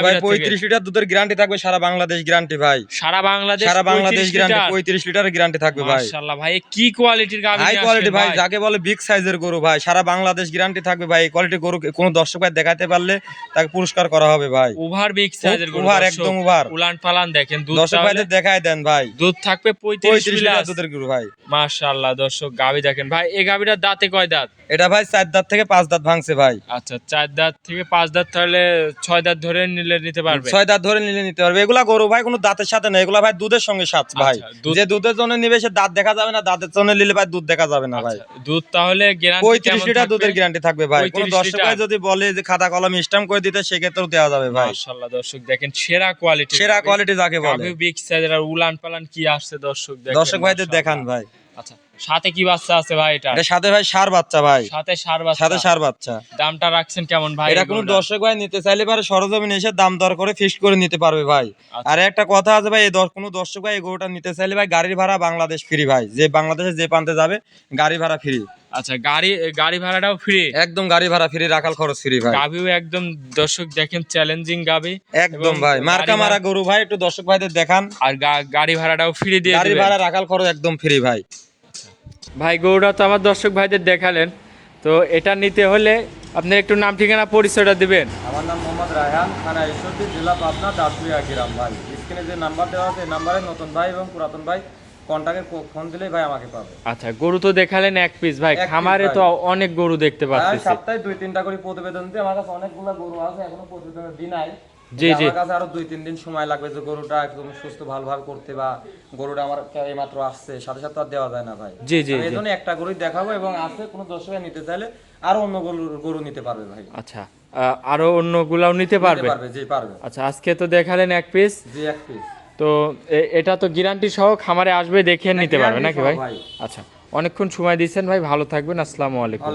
ভাই 35 লিটার দুধের গ্যারান্টি থাকবে, সারা বাংলাদেশ গ্যারান্টি ভাই, সারা বাংলাদেশ গ্যারান্টি 35 লিটারের গ্যারান্টি থাকবে ভাই। মাশাআল্লাহ ভাই, কি কোয়ালিটির গাভী হাই নিয়ে কোয়ালিটি আসছেন ভাই, যাকে বলে বিগ সাইজের গরু ভাই, সারা বাংলাদেশ গ্যারান্টি থাকবে ভাই। এই কোয়ালিটি গরু কোনো দর্শক ভাই দেখাতে পারলে তাকে পুরস্কার করা হবে ভাই। ওভার বিগ সাইজের গরু, ওভার একদম ওভার, উলান পালান দেখেন, দুধ দর্শক ভাইদের দেখায় দেন ভাই। দুধ থাকবে 35 লিটার দুধের গরু ভাই। মাশাআল্লাহ দর্শক গাভী দেখেন ভাই। এই গাভীটার দাঁতে কয় দাঁত? এটা ভাই 4 দাঁত থেকে 5 দাঁত ভাঙছে ভাই। আচ্ছা 4 দাঁত থেকে 5 দাঁত, তাহলে 6 দাঁত ধরে নিতে পারবে। 6 দাঁত ধরে নিতে পারবে। এগুলা গরু ভাই কোনো দাঁতের সাথে না, এগুলা ভাই দুধের সঙ্গে সাথ ভাই। যে দুধের জন্য নিবে সে দাঁত দেখা যাবে না, দাঁতের জন্য নিলে ভাই দুধ দেখা যাবে না ভাই। দুধ তাহলে গ্যারান্টি 35 লিটার দুধের গ্যারান্টি থাকবে ভাই। কোন দর্শক ভাই যদি বলে যে খাতা কলম স্ট্যাম্প করে দিতে, সেক্ষেত্রেও দেওয়া যাবে ভাই। মাশাআল্লাহ দর্শক দেখেন, সেরা কোয়ালিটি, সেরা কোয়ালিটি যাকে বলে। গাভী বিগ সাইজের আর উলান পালান কি আসছে দর্শক দেখেন। দর্শক ভাইদের দেখান ভাই। আচ্ছা সাথে কি বাচ্চা আছে ভাই? এটা সাথে ভাই ষাঁড় বাচ্চা ভাই, সাথে ষাঁড় বাচ্চা। সাথে ষাঁড় বাচ্চা। দামটা রাখছেন কেমন ভাই? এটা কোনো দর্শক ভাই নিতে চাইলে পারে সরজমিনে এসে দাম দর করে ফিক্সড করে নিতে পারবে ভাই। আর একটা কথা আছে ভাই, কোনো দর্শক ভাই এই গরুটা নিতে চাইলে ভাই গাড়ির ভাড়া বাংলাদেশ ফ্রি ভাই। যে বাংলাদেশে যে প্রান্তে যাবে গাড়ি ভাড়া ফ্রি। আচ্ছা গাড়ি ভাড়াটাও ফ্রি? একদম গাড়ি ভাড়া ফ্রি, রাখাল খরচ ফ্রি ভাই। গাভীও একদম দর্শক দেখেন চ্যালেঞ্জিং গাভী একদম ভাই, মার্কা মারা গরু ভাই। একটু দর্শক ভাইদের দেখান। আর গাড়ি ভাড়াটাও ফ্রি দিয়ে দিবেন। গাড়ি ভাড়া রাখাল খরচ একদম ফ্রি ভাই। ভাই গরুটা তো আমার দর্শক ভাইদের দেখালেন, তো এটা নিতে হলে আপনি একটু নাম ঠিকানা পরিচয়টা দিবেন। আমার নাম মোহাম্মদ রায়হান, থানা ঈশ্বরদী, জেলা পাবনা, দাসুরিয়া গ্রাম ভাই। স্ক্রিনে যে নাম্বার দেওয়া আছে এই নাম্বারে নতুন ভাই এবং পুরাতন ভাই কন্টাক্টে ফোন দিলেই ভাই আমাকে পাবে। আচ্ছা গরু তো দেখালেন এক পিস ভাই, খামারে তো অনেক গরু দেখতে পাচ্ছি। সপ্তাহে 2-3টা করে প্রতিবেদন দিই। আমার কাছে অনেকগুলো গরু আছে, এখনো প্রতিবেদন দিই নাই। জি জি, আমার কাছে আরো 2-3 দিন সময় লাগবে যে গরুটা একদম সুস্থ ভালোভাবে করতে, বা গরুটা আমার এইমাত্র আসছে, সাথে সাথে আর দেওয়া যায় না ভাই। জি জি, এই জন্য একটা গরুই দেখাবো, এবং আছে কোনো দর্শক নিতে চাইলে আরো অন্য গরু নিতে পারবে ভাই। আচ্ছা আরো অন্যগুলাও নিতে পারবে? জি পারবে। আচ্ছা আজকে তো দেখালেন এক পিস, জি এক পিস। তো এটা তো গ্যারান্টি সহ খামারে আসবে দেখে নিতে পারবে নাকি ভাই? আচ্ছা অনেকক্ষণ সময় দিয়েছেন ভাই, ভালো থাকবেন, আসসালামু আলাইকুম।